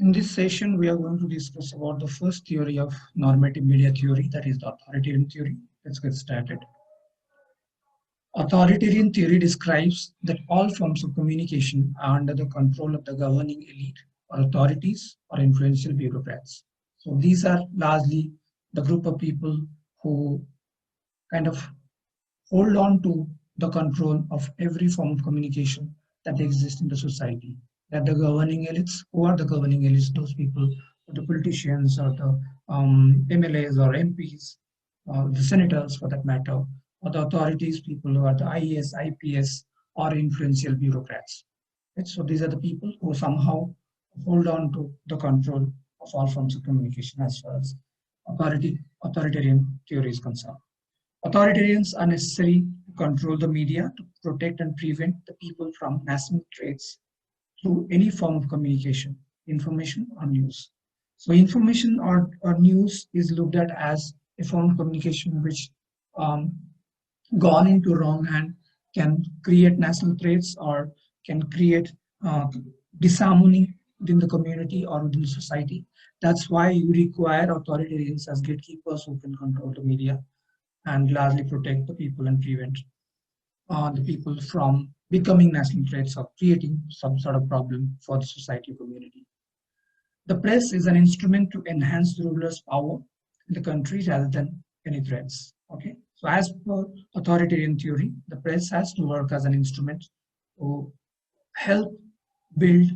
In this session, we are going to discuss about the first theory of normative media theory, that is the authoritarian theory. Let's get started. Authoritarian theory describes that all forms of communication are under the control of the governing elite or authorities or influential bureaucrats. So these are largely the group of people who kind of hold on to the control of every form of communication that exists in the society. That the governing elites, who are the governing elites? Those people, the politicians or the MLAs or MPs, or the senators for that matter, or the authorities, people who are the IAS, IPS, or influential bureaucrats. Right? So these are the people who somehow hold on to the control of all forms of communication as far as authoritarian theory is concerned. Authoritarians are necessary to control the media to protect and prevent the people from national traits through any form of communication, information or news. So information or news is looked at as a form of communication which gone into wrong hand can create national traits or can create disharmony within the community or within the society. That's why you require authoritarians as gatekeepers who can control the media and largely protect the people and prevent the people from becoming national threats or creating some sort of problem for the society or community. The press is an instrument to enhance the ruler's power in the country rather than any threats. Okay, so as per authoritarian theory, the press has to work as an instrument to help build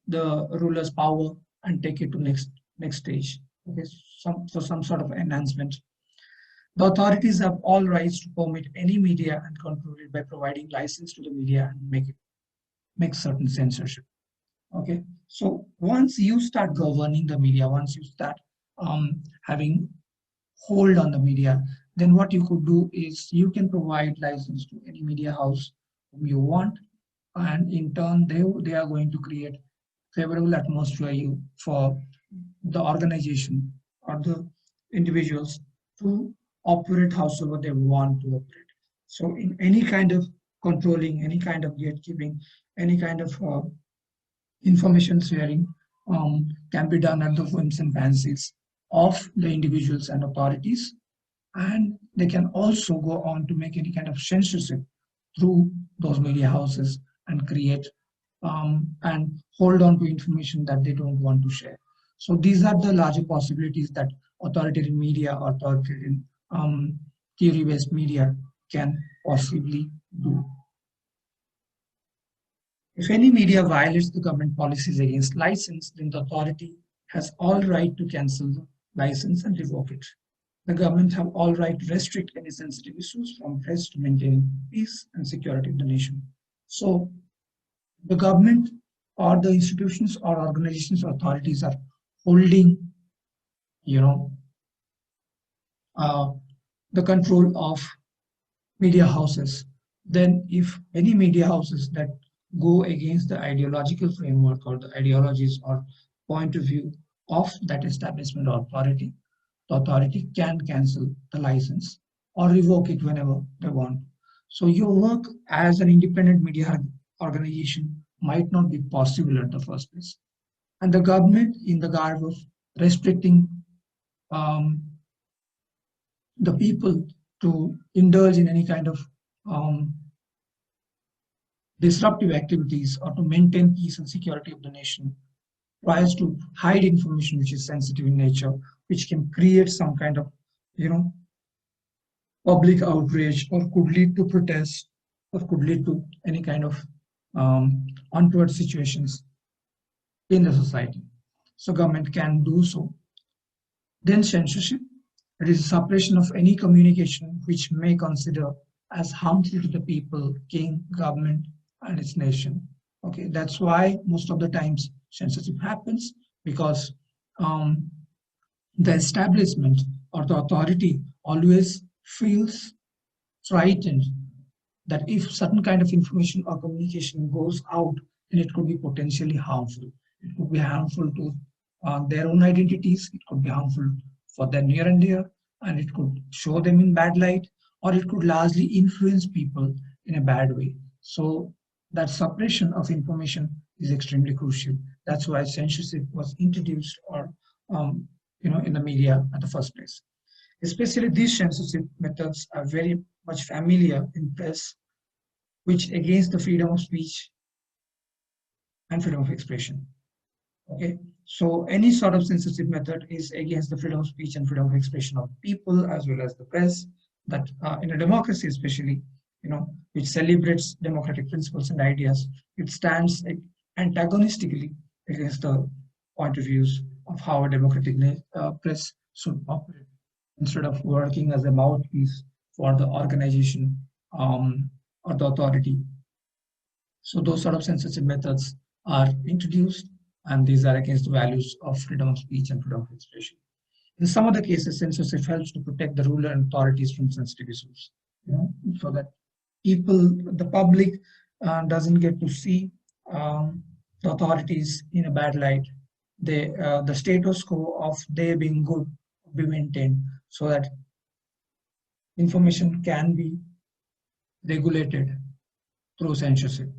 the ruler's power and take it to next stage. Okay, some sort of enhancement. The authorities have all rights to permit any media and control it by providing license to the media and make certain censorship. Okay, so once you start governing the media, once you start having hold on the media, then what you could do is you can provide license to any media house whom you want, and in turn they are going to create favorable atmosphere for the organization or the individuals to operate howsoever they want to operate. So in any kind of controlling, any kind of gatekeeping, any kind of information sharing can be done at the whims and fancies of the individuals and authorities. And they can also go on to make any kind of censorship through those media houses and create and hold on to information that they don't want to share. So these are the larger possibilities that authoritarian media or authoritarian theory-based media can possibly do. If any media violates the government policies against license, then the authority has all right to cancel the license and revoke it. The government have all right to restrict any sensitive issues from press to maintaining peace and security of the nation. So the government or the institutions or organizations or authorities are holding, the control of media houses. Then if any media houses that go against the ideological framework or the ideologies or point of view of that establishment or authority, the authority can cancel the license or revoke it whenever they want. So your work as an independent media organization might not be possible at the first place. And the government, in the garb of restricting the people to indulge in any kind of disruptive activities or to maintain peace and security of the nation, tries to hide information which is sensitive in nature, which can create some kind of, public outrage or could lead to protest or could lead to any kind of untoward situations in the society. So government can do so. Then censorship. It is suppression of any communication which may consider as harmful to the people, king, government, and its nation. Okay, that's why most of the times censorship happens, because the establishment or the authority always feels frightened that if certain kind of information or communication goes out, then it could be potentially harmful. It could be harmful to their own identities. It could be harmful for their near and dear, and it could show them in bad light, or it could largely influence people in a bad way. So that suppression of information is extremely crucial. That's why censorship was introduced, or in the media at the first place. Especially these censorship methods are very much familiar in press, which against the freedom of speech and freedom of expression. Okay, so any sort of censorship method is against the freedom of speech and freedom of expression of people as well as the press. That in a democracy, especially, which celebrates democratic principles and ideas, it stands antagonistically against the point of views of how a democratic press should operate, instead of working as a mouthpiece for the organization or the authority. So those sort of censorship methods are introduced, and these are against the values of freedom of speech and freedom of expression. In some other cases, censorship helps to protect the ruler and authorities from sensitive issues, so that the public doesn't get to see the authorities in a bad light. The status quo of they being good be maintained, so that information can be regulated through censorship.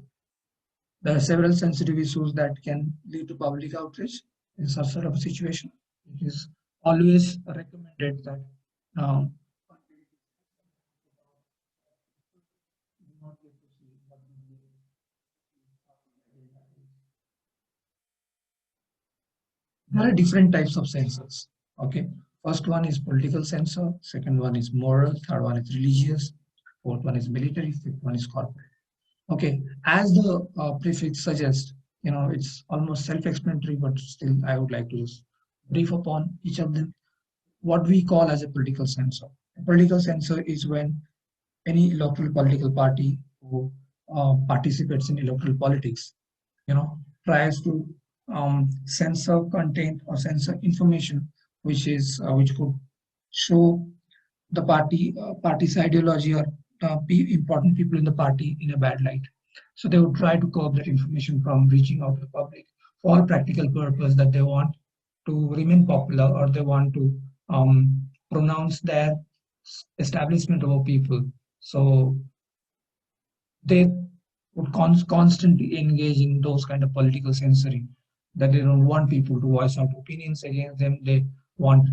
There are several sensitive issues that can lead to public outrage in such sort of a situation. It is always recommended that um, there are different types of censors. Okay, first one is political censor, second one is moral, third one is religious, fourth one is military, fifth one is corporate. Okay, as the prefix suggests, it's almost self-explanatory, but still I would like to just brief upon each of them. What we call as a political censor. A political censor is when any local political party who participates in electoral politics, tries to censor content or censor information which could show the party's ideology, or important people in the party in a bad light. So they would try to curb that information from reaching out to the public for practical purpose, that they want to remain popular, or they want to pronounce their establishment over people. So they would constantly engage in those kind of political censoring, that they don't want people to voice out opinions against them. They want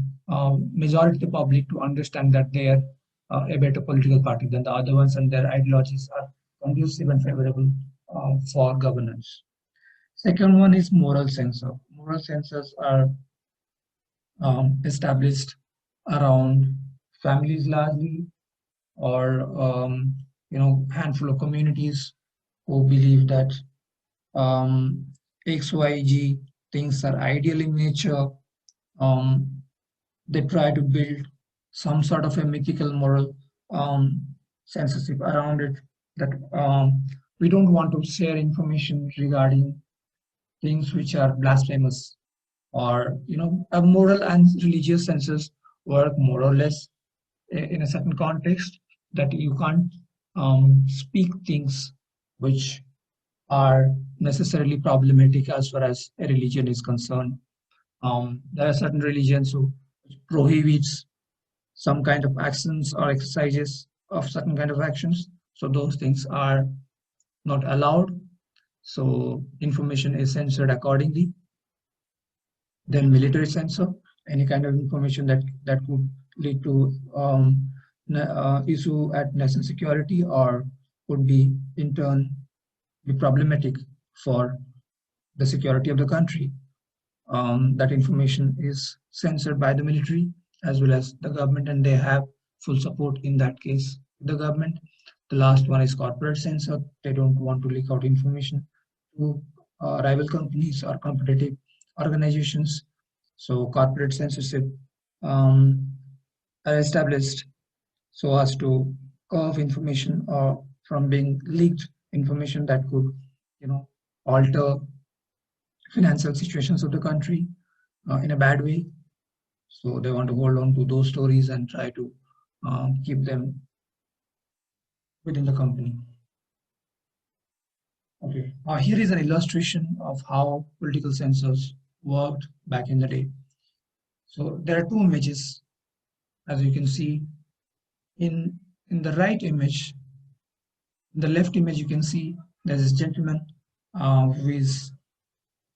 majority of the public to understand that they are a better political party than the other ones, and their ideologies are conducive and favorable for governance. Second one is moral censor. Moral censors are established around families largely, or handful of communities who believe that XYG things are ideal in nature. They try to build some sort of a mythical moral censorship around it, that we don't want to share information regarding things which are blasphemous, or a moral and religious censors work more or less in a certain context, that you can't speak things which are necessarily problematic as far as a religion is concerned. There are certain religions who prohibits some kind of actions or exercises of certain kind of actions. So those things are not allowed. So information is censored accordingly. Then military censor, any kind of information that could lead to issue at national security, or could be in turn be problematic for the security of the country. That information is censored by the military as well as the government, and they have full support in that case, the government. The last one is corporate censor. They don't want to leak out information to rival companies or competitive organizations. So corporate censorship are established so as to curb information or from being leaked information that could, alter financial situations of the country in a bad way. So they want to hold on to those stories and try to keep them within the company. Okay, here is an illustration of how political censors worked back in the day. So there are two images, as you can see. In the right image, in the left image, you can see there's this gentleman who is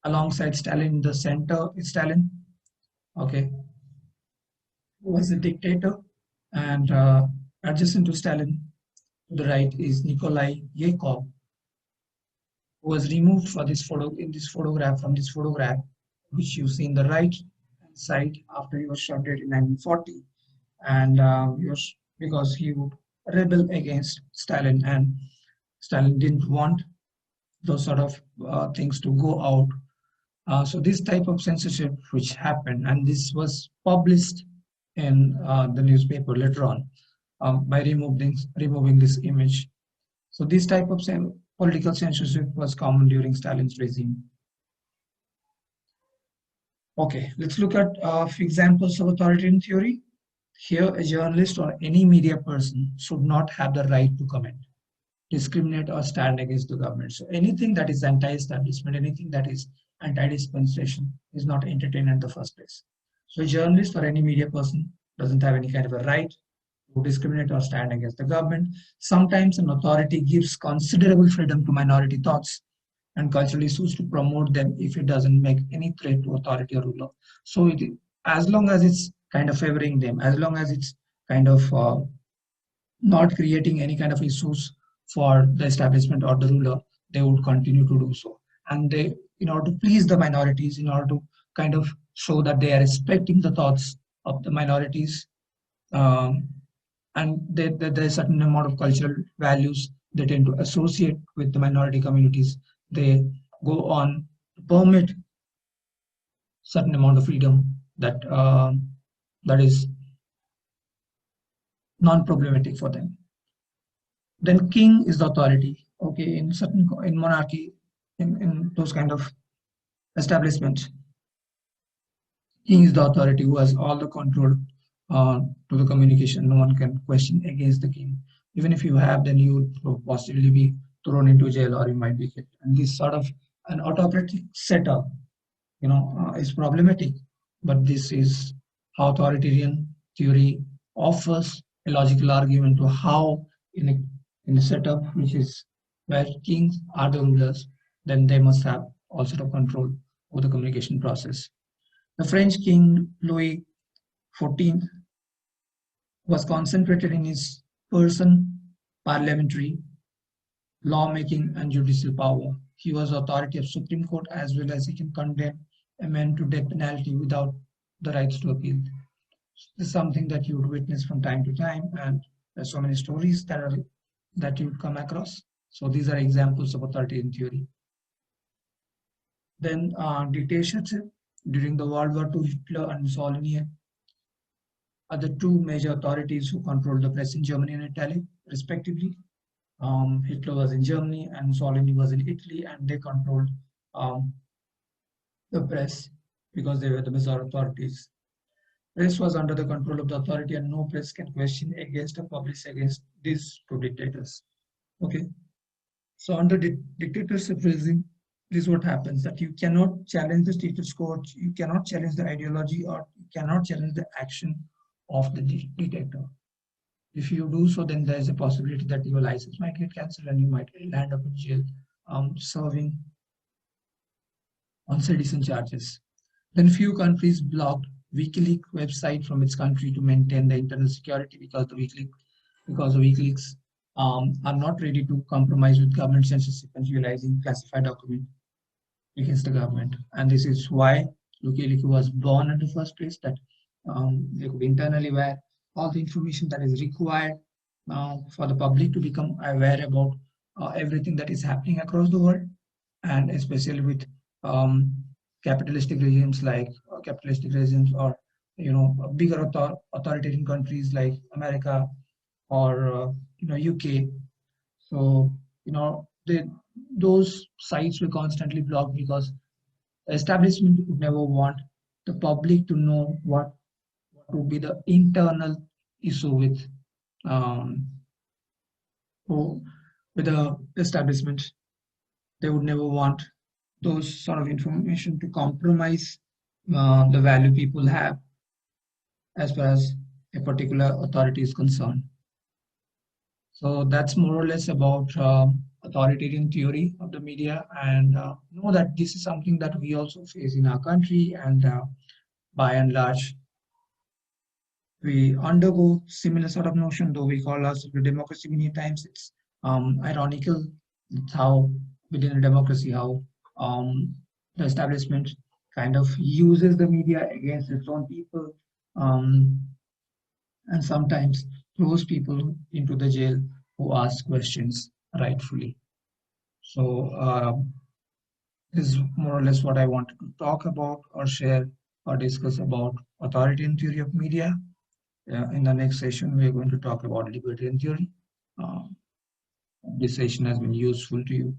Alongside Stalin in the center is Stalin, okay, who was a dictator, and adjacent to Stalin to the right is Nikolai Yakov, who was removed for this photo in this photograph from this photograph, which you see in the right side after he was shot dead in 1940, and he was because he would rebel against Stalin, and Stalin didn't want those sort of things to go out. So this type of censorship which happened, and this was published in the newspaper later on by removing this image. So this type of political censorship was common during Stalin's regime. Okay, let's look at examples of authoritarian theory. Here, a journalist or any media person should not have the right to comment, discriminate, or stand against the government. So anything that is anti-establishment, anything that is anti-dispensation is not entertained in the first place. So a journalist or any media person doesn't have any kind of a right to discriminate or stand against the government. Sometimes an authority gives considerable freedom to minority thoughts and cultural issues to promote them if it doesn't make any threat to authority or ruler. So as long as it's kind of favoring them, as long as it's kind of not creating any kind of issues for the establishment or the ruler, they would continue to do so. And they, in order to please the minorities, in order to kind of show that they are respecting the thoughts of the minorities, um, and there's a certain amount of cultural values they tend to associate with the minority communities, they go on to permit certain amount of freedom that is non-problematic for them. Then king is the authority. Okay, in monarchy, in those kind of establishments, king is the authority who has all the control to the communication. No one can question against the king. Even if you have, then you would possibly be thrown into jail or you might be killed. And this sort of an autocratic setup, is problematic. But this is how authoritarian theory offers a logical argument to how in a setup which is where kings are the rulers, then they must have all sort of control over the communication process. The French king Louis XIV was concentrated in his person, parliamentary, lawmaking, and judicial power. He was authority of Supreme Court as well as he can condemn a man to death penalty without the rights to appeal. This is something that you would witness from time to time, and there's so many stories that you would come across. So these are examples of authoritarian theory. Then dictatorship during the World War II, Hitler and Mussolini are the two major authorities who controlled the press in Germany and Italy, respectively. Hitler was in Germany and Mussolini was in Italy, and they controlled the press because they were the major authorities. Press was under the control of the authority, and no press can question against or publish against these two dictators. Okay, so under dictatorship regime, this is what happens: that you cannot challenge the status quo, you cannot challenge the ideology, or you cannot challenge the action of the dictator. If you do so, then there is a possibility that your license might get cancelled and you might land up in jail, serving on sedition charges. Then few countries blocked WikiLeaks website from its country to maintain the internal security because the WikiLeaks are not ready to compromise with government censorship and utilizing classified documents against the government. And this is why WikiLeaks was born in the first place, that they could internally aware all the information that is required for the public to become aware about everything that is happening across the world, and especially with capitalistic regimes or bigger authoritarian countries like America or UK. So those sites were constantly blocked because the establishment would never want the public to know what would be the internal issue with the establishment. They would never want those sort of information to compromise the value people have as far as a particular authority is concerned. So that's more or less about authoritarian theory of the media, and know that this is something that we also face in our country, and by and large we undergo similar sort of notion, though we call ourselves a democracy many times. It's ironical how within a democracy, how the establishment kind of uses the media against its own people, um, and sometimes throws people into the jail who ask questions rightfully. So this is more or less what I wanted to talk about or share or discuss about authoritarian theory of media. In the next session, we are going to talk about libertarian theory. Uh, this session has been useful to you.